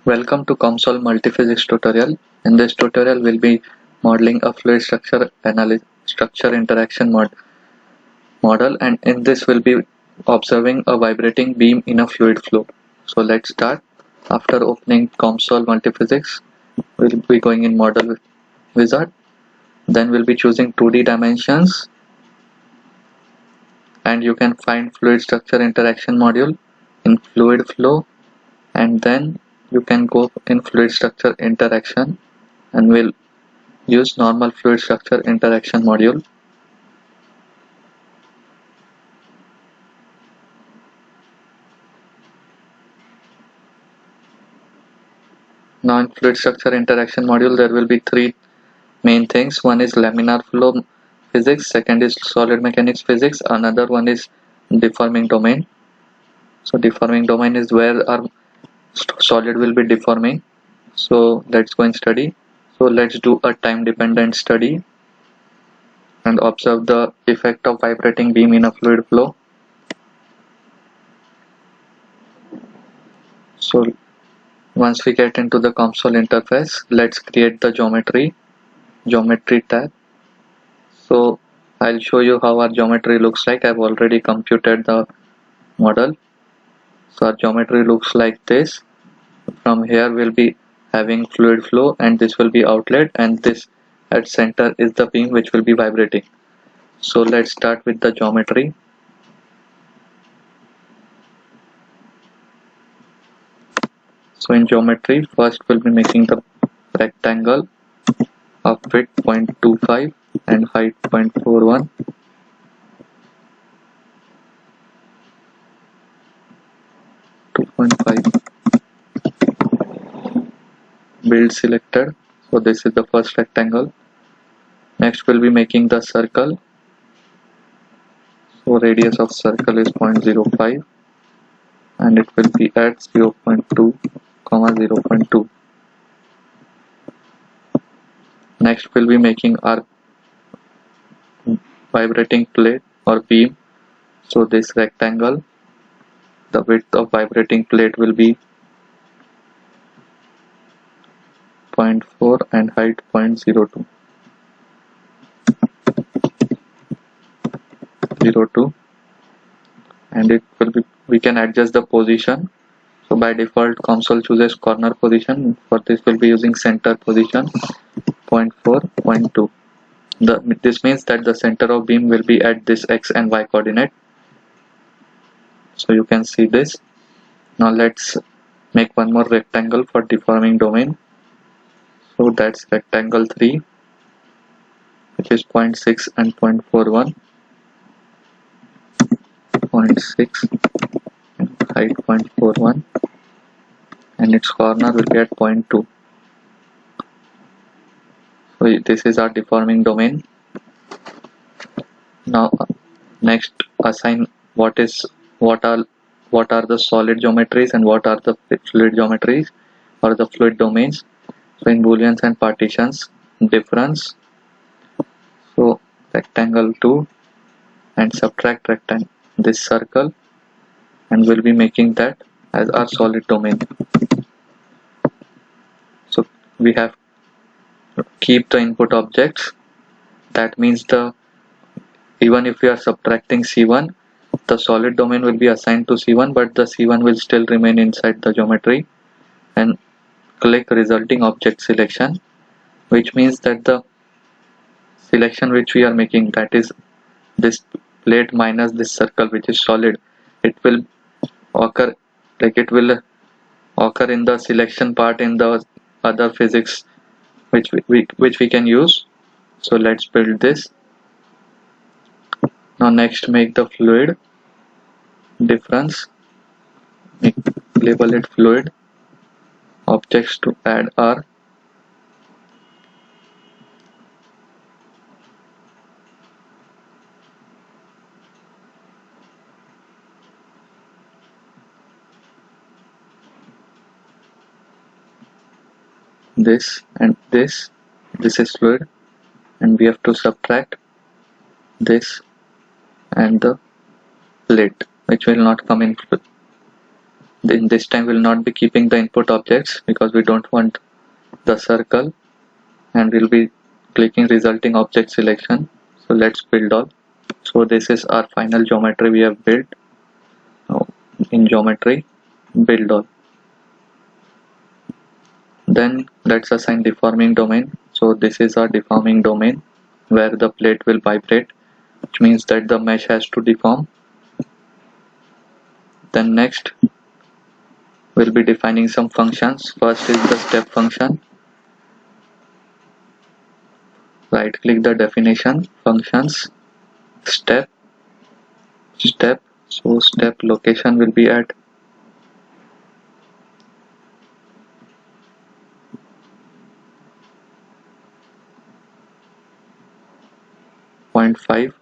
Welcome to COMSOL Multiphysics tutorial. In this tutorial, we'll be modeling a fluid structure interaction model, and in this we'll be observing a vibrating beam in a fluid flow. So let's start. After opening COMSOL Multiphysics, we'll be going in Model Wizard. Then we'll be choosing 2D dimensions, and you can find fluid structure interaction module in fluid flow, and then you can go in fluid structure interaction, and we'll use normal fluid structure interaction module. Now in fluid structure interaction module there will be three main things. One is laminar flow physics, second is solid mechanics physics, another one is deforming domain. So deforming domain is where our solid will be deforming. So let's go and study. So let's do a time dependent study and observe the effect of vibrating beam in a fluid flow. So once we get into the COMSOL interface, let's create the geometry tab. So I'll show you how our geometry looks like. I've already computed the model. So our geometry looks like this. From here we'll be having fluid flow, and this will be outlet, and this at center is the beam which will be vibrating. So let's start with the geometry. So in geometry, first we'll be making the rectangle of width 0.25 and height 0.41. Build selected. So this is the first rectangle. Next we'll be making the circle. So radius of circle is 0.05 and it will be at 0.2, 0.2. Next we'll be making our vibrating plate or beam. So this rectangle, the width of vibrating plate will be 0.4 and height 0.02. And it will be, we can adjust the position. So by default COMSOL chooses corner position. For this we'll be using center position 0.4, 0.2. This means that the center of beam will be at this x and y coordinate. So you can see this. Now let's make one more rectangle for deforming domain. So that's rectangle 3, which is 0.6 and 0.41. 0.6 and height 0.41, and its corner will be at 0.2. So this is our deforming domain. Now next assign what are the solid geometries and what are the fluid geometries or the fluid domains. So in booleans and partitions, difference, so rectangle 2, and subtract rectangle this circle, and we'll be making that as our solid domain. So we have to keep the input objects. That means even if we are subtracting C1, the solid domain will be assigned to C1, but the C1 will still remain inside the geometry. And click resulting object selection, which means that the selection which we are making, that is this plate minus this circle which is solid, it will occur in the selection part in the other physics which we can use. So let's build this. Now next make the fluid difference, label it fluid, objects to add are this and this is fluid, and we have to subtract this and the plate which will not come in In this time we'll not be keeping the input objects because we don't want the circle, and we'll be clicking resulting object selection. So let's build all. So this is our final geometry we have built. Now in geometry, build all. Then let's assign deforming domain. So this is our deforming domain where the plate will vibrate, which means that the mesh has to deform. Then next we'll be defining some functions. First is the step function. Right click the definition, functions, step. So step location will be at 0.5.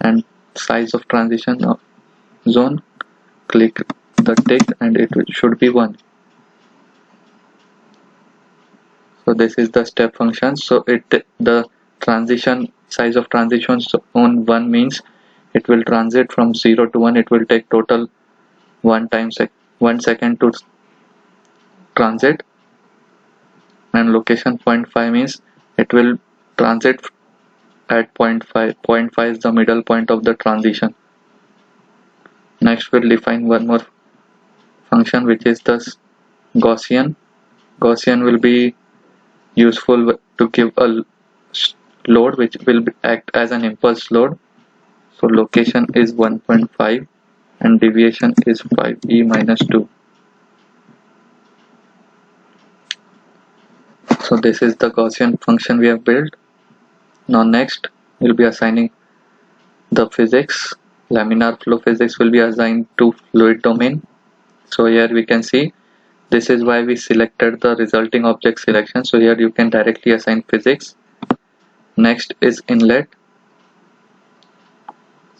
And size of transition zone, click the tick and it should be 1. So this is the step function. So the transition size of transition zone 1 means it will transit from 0 to 1. It will take total 1 second to transit. And location 0.5 means it will transit at 0.5. 0.5 is the middle point of the transition. Next we'll define one more function, which is the Gaussian. Gaussian will be useful to give a load which will act as an impulse load. So location is 1.5 and deviation is 5e minus 2. So this is the Gaussian function we have built. Now next we'll be assigning the physics. Laminar flow physics will be assigned to fluid domain. So here we can see this is why we selected the resulting object selection. So here you can directly assign physics. Next is inlet.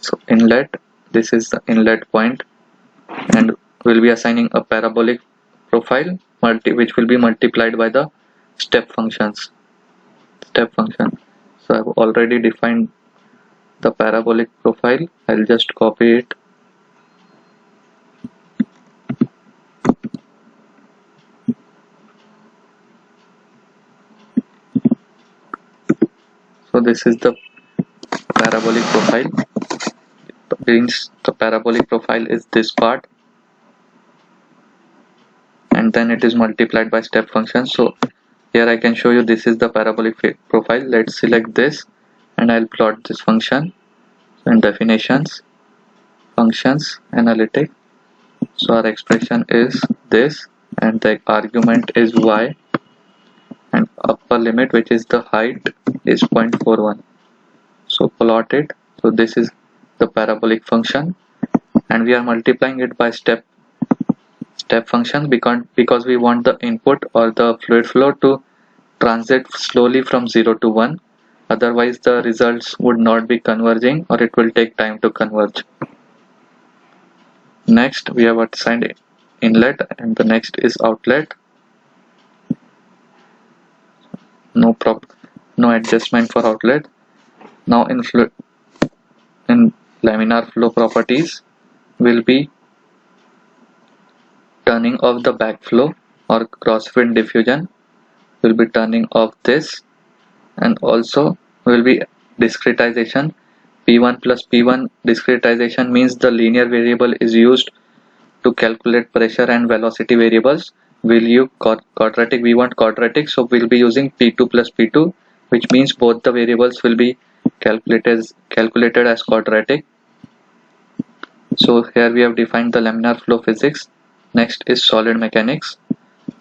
So inlet, this is the inlet point, and we'll be assigning a parabolic profile which will be multiplied by the step function. So I've already defined the parabolic profile. I'll just copy it. So this is the parabolic profile. The parabolic profile is this part, and then it is multiplied by step function. So here I can show you this is the parabolic profile. Let's select this and I'll plot this function. So in definitions, functions, analytic. So our expression is this and the argument is y, and upper limit, which is the height, is 0.41. So plot it. So this is the parabolic function, and we are multiplying it by step function because we want the input or the fluid flow to transit slowly from 0 to 1. Otherwise the results would not be converging, or it will take time to converge. Next we have assigned inlet, and the next is outlet. No adjustment for outlet. Now in laminar flow properties, will be turning off the backflow or crosswind diffusion. Will be turning off this, and also will be discretization. P1 plus P1 discretization means the linear variable is used to calculate pressure and velocity variables. We'll use quadratic, we want quadratic, so we'll be using P2 plus P2, which means both the variables will be calculated as quadratic. So here we have defined the laminar flow physics. Next is solid mechanics.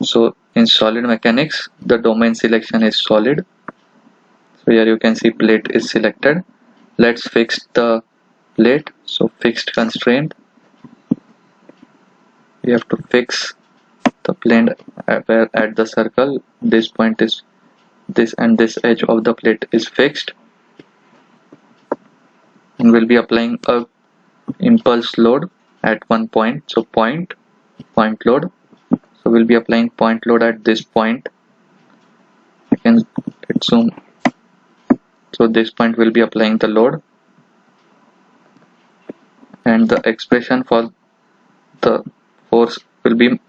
So in solid mechanics, the domain selection is solid. So here you can see plate is selected. Let's fix the plate. So fixed constraint. We have to fix the plane where at the circle this point is this, and this edge of the plate is fixed, and we'll be applying a impulse load at one point. So point load. So we'll be applying point load at this point. I can zoom So this point will be applying the load, and the expression for the force will be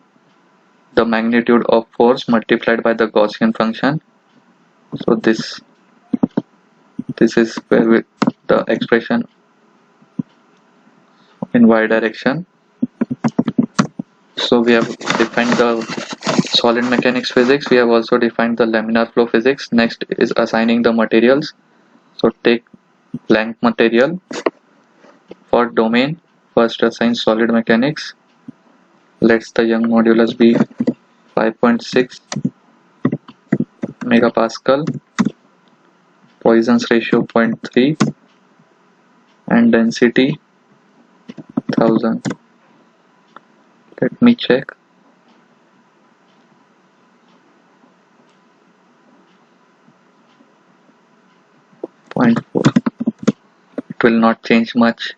the magnitude of force multiplied by the Gaussian function. So this is where the expression in y direction. So we have defined the solid mechanics physics. We have also defined the laminar flow physics. Next is assigning the materials. So take blank material. For domain, first assign solid mechanics. Let's the Young modulus be 5.6 megapascal, Poisson's ratio 0.3, and density 1000. Let me check. .4. It will not change much.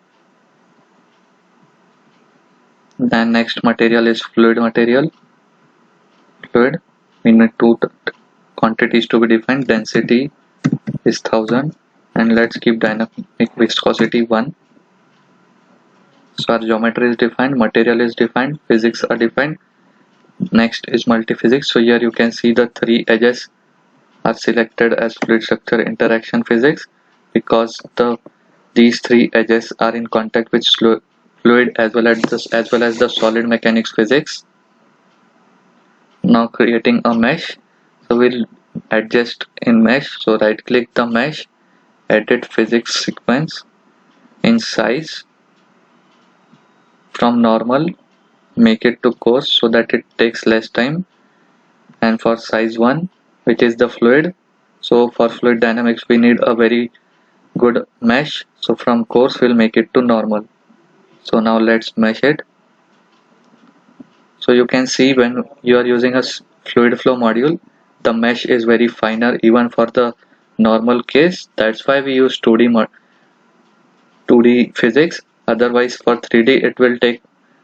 Then next material is fluid material. Fluid, we need two quantities to be defined. Density is 1000, and let's keep dynamic viscosity 1. So our geometry is defined, material is defined, physics are defined. Next is multiphysics. So here you can see the three edges are selected as fluid structure interaction physics because these three edges are in contact with fluid as well as the solid mechanics physics. Now creating a mesh. So we'll adjust in mesh. So right click the mesh, edit physics sequence. In size, from normal make it to coarse so that it takes less time, and for size 1, which is the fluid, so for fluid dynamics we need a very good mesh, so from coarse we'll make it to normal. So now let's mesh it. So you can see when you are using a fluid flow module, the mesh is very finer even for the normal case. That's why we use 2D physics. Otherwise for 3D it will take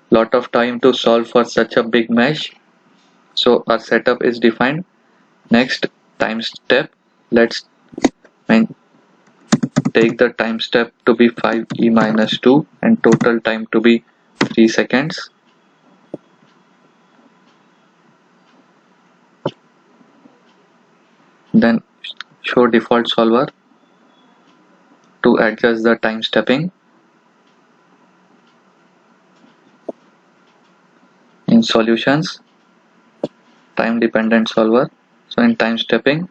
lot of time to solve for such a big mesh. So our setup is defined. Next, time step. Let's take the time step to be 5e minus 2 and total time to be 3 seconds. Then show default solver to adjust the time stepping. In solutions, time dependent solver. So in time stepping,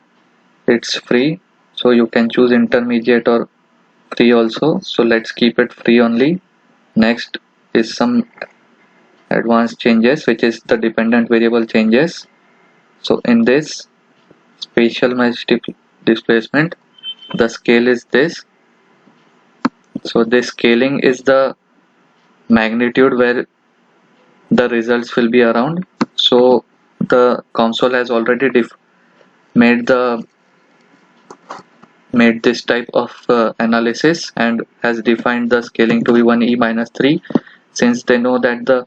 it's free, so you can choose intermediate or free also. So let's keep it free only. Next is some advanced changes, which is the dependent variable changes. So in this spatial mesh displacement, the scale is this. So this scaling is the magnitude where the results will be around. So the console has already made this type of analysis and has defined the scaling to be 1e minus 3, since they know that the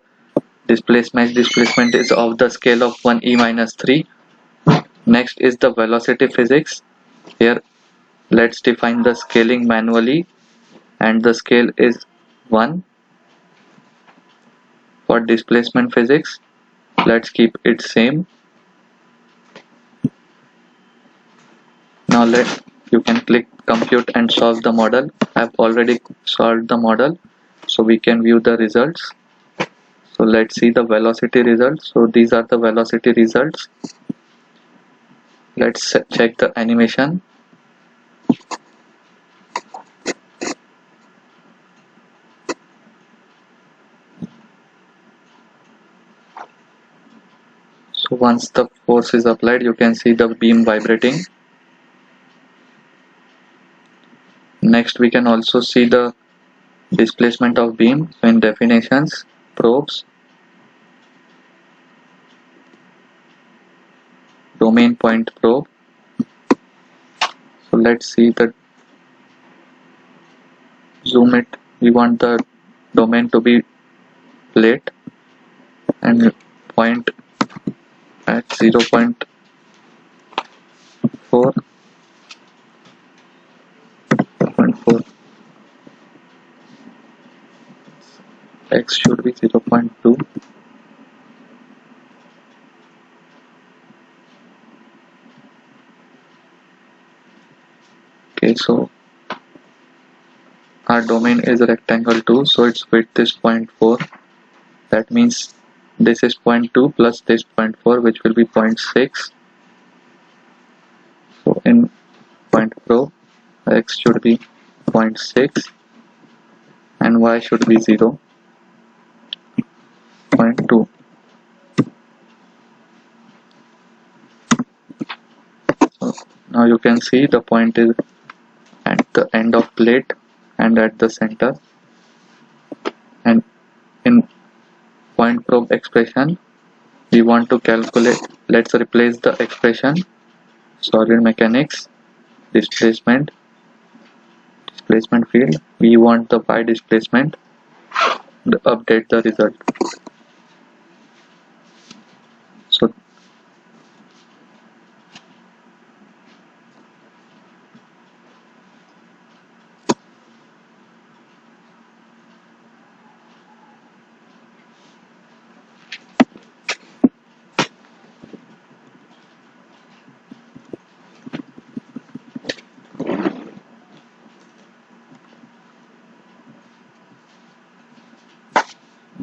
displacement is of the scale of 1e minus 3. Next is the velocity physics. Here let's define the scaling manually, and the scale is 1. For displacement physics, let's keep it same. Now you can click compute and solve the model. I've already solved the model, so we can view the results. So let's see the velocity results. So these are the velocity results. Let's check the animation. So once the force is applied, you can see the beam vibrating. Next, we can also see the displacement of beam. So in definitions, probes, domain point probe. So let's see the zoom it. We want the domain to be plate and point at 0.4. x should be 0.2. Okay, so our domain is rectangle 2, so its width is 0.4. That means this is 0.2 plus this 0.4, which will be 0.6. So in point probe, x should be 0.6 and y should be 0.2. So now you can see the point is at the end of plate and at the center. And in point probe expression, we want to calculate, let's replace the expression solid mechanics displacement field. We want the y displacement to update the result. So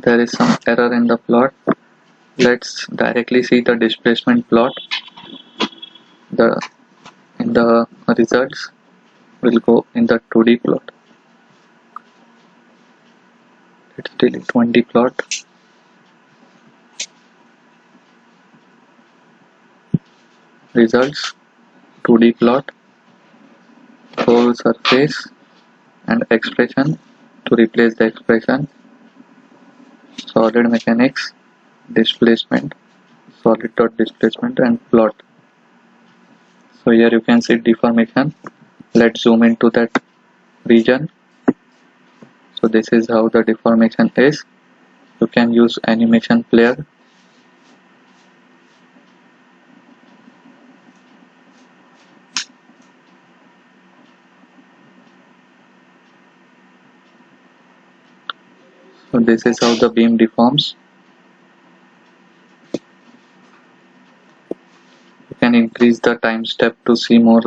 there is some error in the plot. Let's directly see the displacement plot. In the results will go in the 2D plot. Let's delete 1D plot. Results 2D plot, whole surface and expression. To replace the expression, solid mechanics displacement, solid dot displacement and plot. So here you can see deformation. Let's zoom into that region. So this is how the deformation is. You can use animation player. So this is how the beam deforms. You can increase the time step to see more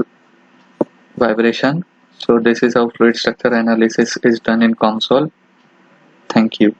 vibration. So this is how fluid structure analysis is done in COMSOL. Thank you.